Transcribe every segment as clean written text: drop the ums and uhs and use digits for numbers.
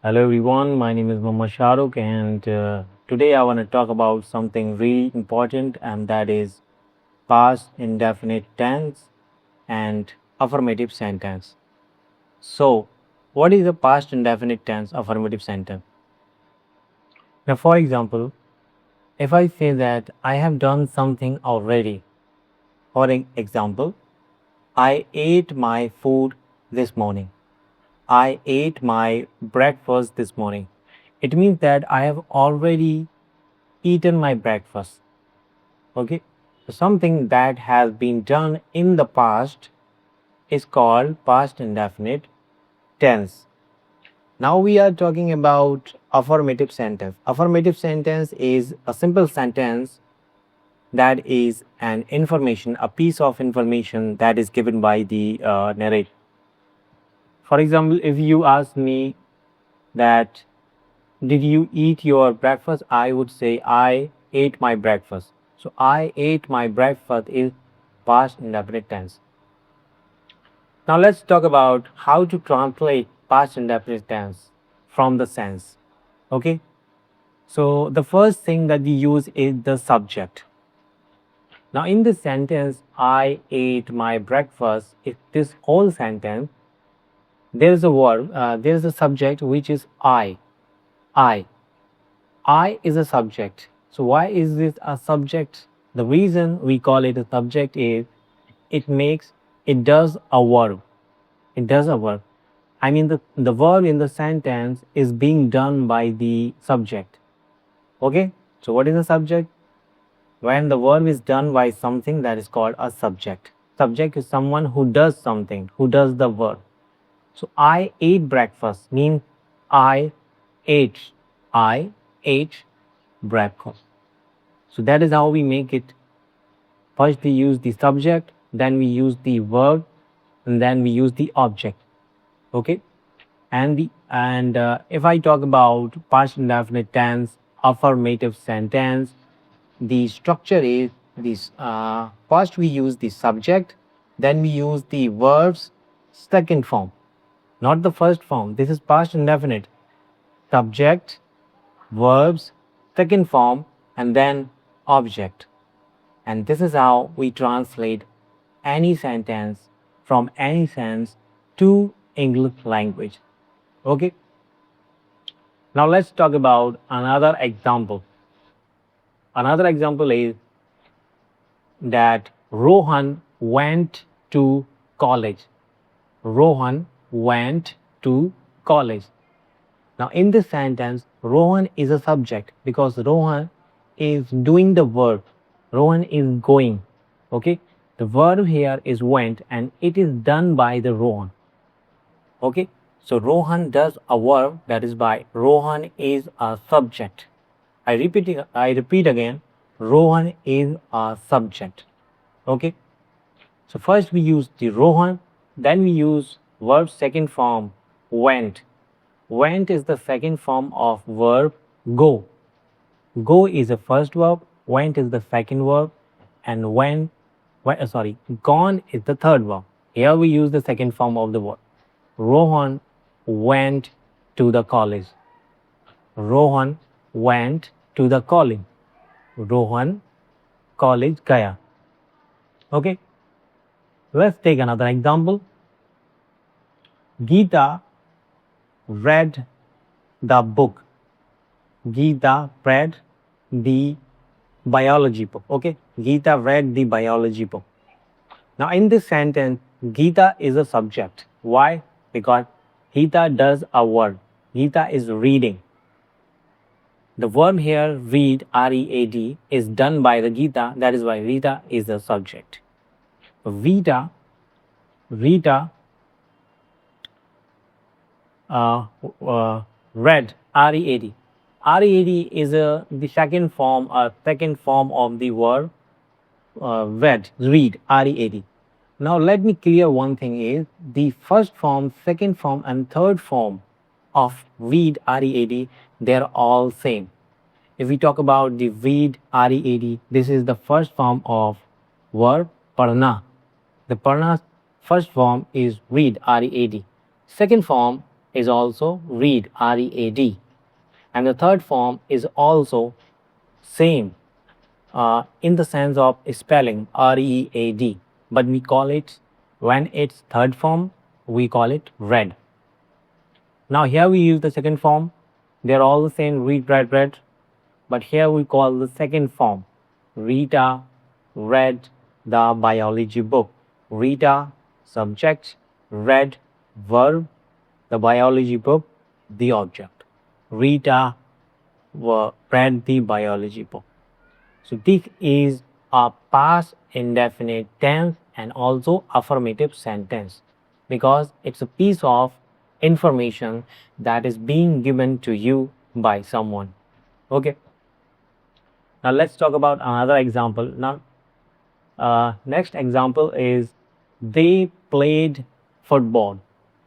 Hello everyone, my name is Mohammad Shahrukh and today I want to talk about something really important, and that is past indefinite tense and affirmative sentence. So, what is a past indefinite tense affirmative sentence? Now, for example, if I say that I have done something already, for example, I ate my food this morning. I ate my breakfast this morning. It means that I have already eaten my breakfast. Okay, so something that has been done in the past is called past indefinite tense. Now we are talking about affirmative sentence. Affirmative sentence is a simple sentence that is an information, a piece of information that is given by the narrator. For example, if you ask me that did you eat your breakfast, I would say I ate my breakfast. So I ate my breakfast is past indefinite tense. Now let's talk about how to translate past indefinite tense from the sense. Okay, so the first thing that we use is the subject. Now in this sentence, I ate my breakfast, if this whole sentence, there is a verb, there is a subject which is I. I is a subject. So why is this a subject? The reason we call it a subject is it does a verb. It does a verb. I mean the verb in the sentence is being done by the subject. Okay? So what is a subject? When the verb is done by something, that is called a subject. Subject is someone who does something, who does the verb. So I ate breakfast means I ate breakfast. So that is how we make it. First we use the subject, then we use the verb, and then we use the object. Okay, and if I talk about past indefinite tense affirmative sentence, the structure is this. First we use the subject, then we use the verb's second form, not the first form. This is past indefinite. Subject, verbs, second form, and then object. And this is how we translate any sentence from any sense to English language. Okay. Now let's talk about another example. Another example is that Rohan went to college. Rohan went to college. Now in this sentence, Rohan is a subject because Rohan is doing the verb. Rohan is going. Okay, the verb here is went and it is done by the Rohan. Okay, so Rohan does a verb, that is by Rohan is a subject. I repeat again, Rohan is a subject. Okay, so first we use the Rohan, then we use verb second form went. Went is the second form of verb go. Go is the first verb, went is the second verb, and gone is the third verb. Here we use the second form of the verb. Rohan went to the college. Rohan went to the college. Rohan college gaya. Okay, let's take another example. Geeta read the book. Geeta read the biology book. Okay, Geeta read the biology book. Now in this sentence, Geeta is a subject. Why? Because Geeta does a verb. Geeta is reading. The verb here, read, R-E-A-D, is done by the Geeta. That is why Rita is the subject. Rita read, R-E-A-D. R-E-A-D is the second form of the verb read, R-E-A-D. Now let me clear one thing is the first form, second form, and third form of read, R-E-A-D, they're all same. If we talk about the read, R-E-A-D, this is the first form of verb padhna. The padhna first form is read, R-E-A-D. Second form is also read, R-E-A-D. And the third form is also same in the sense of spelling, R-E-A-D. But we call it, when it's third form, we call it read. Now here we use the second form. They're all the same, read, read. But here we call the second form. Rita read the biology book. Rita, subject, read, verb, the biology book, the object. Rita read the biology book. So this is a past indefinite tense and also affirmative sentence, because it's a piece of information that is being given to you by someone. Okay. Now let's talk about another example. Now, next example is they played football.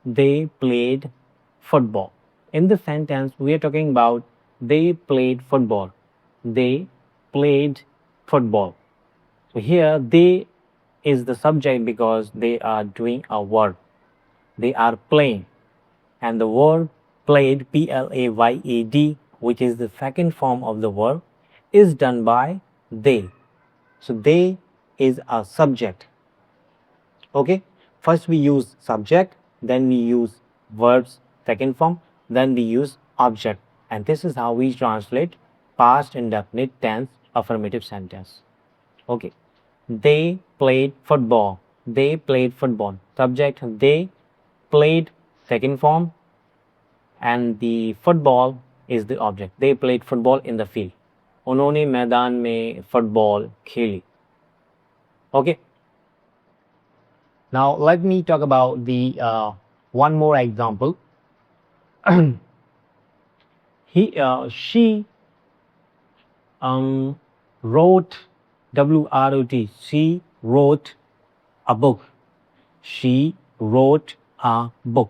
They played football. In the sentence, we are talking about they played football. They played football. So here, they is the subject because they are doing a verb. They are playing. And the verb played, P-L-A-Y-A-D, which is the second form of the verb, is done by they. So they is a subject. Okay, first we use subject, then we use verbs second form, then we use object, and this is how we translate past indefinite tense affirmative sentence. Okay, they played football. They played football. Subject they, played second form, and the football is the object. They played football in the field. उन्होंने मैदान में football खेली. Okay. Now let me talk about the one more example. She wrote, W-R-O-T. She wrote a book. She wrote a book.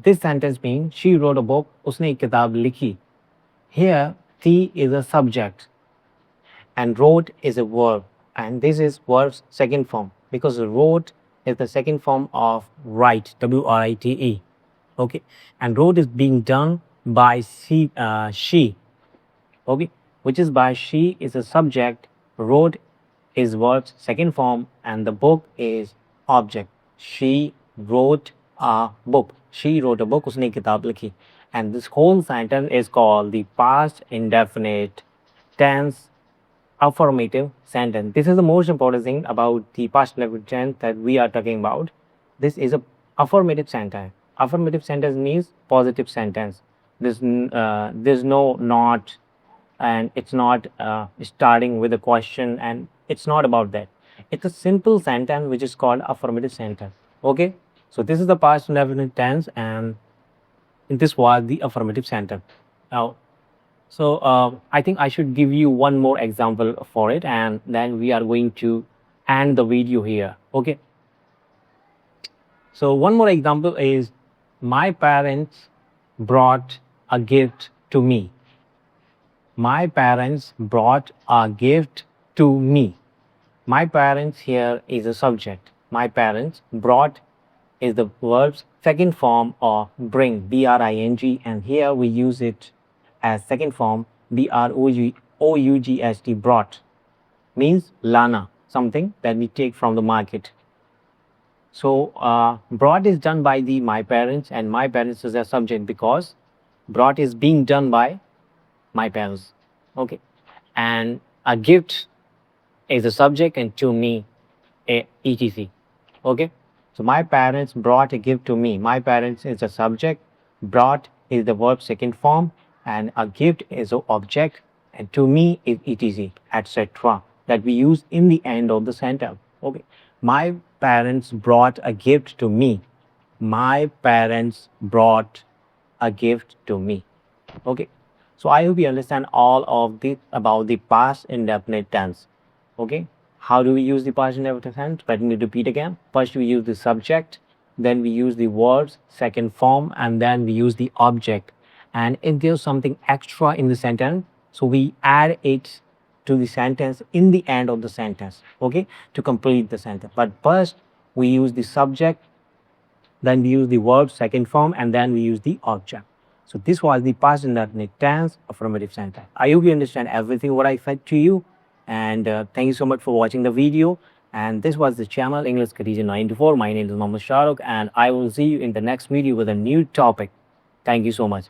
This sentence means she wrote a book. उसने एक किताब लिखी. Here, she is a subject and wrote is a verb, and this is verb's second form because wrote is the second form of write, W-R-I-T-E. Okay, and wrote is being done by she, okay, which is by she is a subject, wrote is verb's second form, and the book is object. She wrote a book. She wrote a book. उसने किताब लिखी. And this whole sentence is called the past indefinite tense affirmative sentence. This is the most important thing about the past indefinite tense that we are talking about. This is a affirmative sentence. Affirmative sentence means positive sentence. There's no not, and it's not starting with a question, and it's not about that. It's a simple sentence which is called affirmative sentence. Okay, so this is the past indefinite tense, and this was the affirmative sentence. Now, so I think I should give you one more example for it, and then we are going to end the video here. Okay. So one more example is my parents brought a gift to me. My parents brought a gift to me. My parents here is a subject. My parents brought is the verb's second form of bring, B-R-I-N-G, and here we use it as second form, B-R-O-U-G-S-T, brought, means lana, something that we take from the market. So brought is done by the my parents, and my parents is a subject because brought is being done by my parents. Okay, and a gift is a subject, and to me, etc. Okay. So my parents brought a gift to me. My parents is a subject, brought is the verb second form, and a gift is an object, and to me is etc. etc. that we use in the end of the sentence. Okay. My parents brought a gift to me. My parents brought a gift to me. Okay. So I hope you understand all of this about the past indefinite tense. Okay. How do we use the past indefinite tense? Let me repeat again. First we use the subject, then we use the verb's second form, and then we use the object. And if there's something extra in the sentence, so we add it to the sentence in the end of the sentence, okay, to complete the sentence. But first we use the subject, then we use the verb second form, and then we use the object. So this was the past indefinite tense affirmative sentence. I hope you understand everything what I said to you, and thank you so much for watching the video. And this was the channel English Khadija 924. My name is Mohammed Shahrukh, and I will see you in the next video with a new topic. Thank you so much.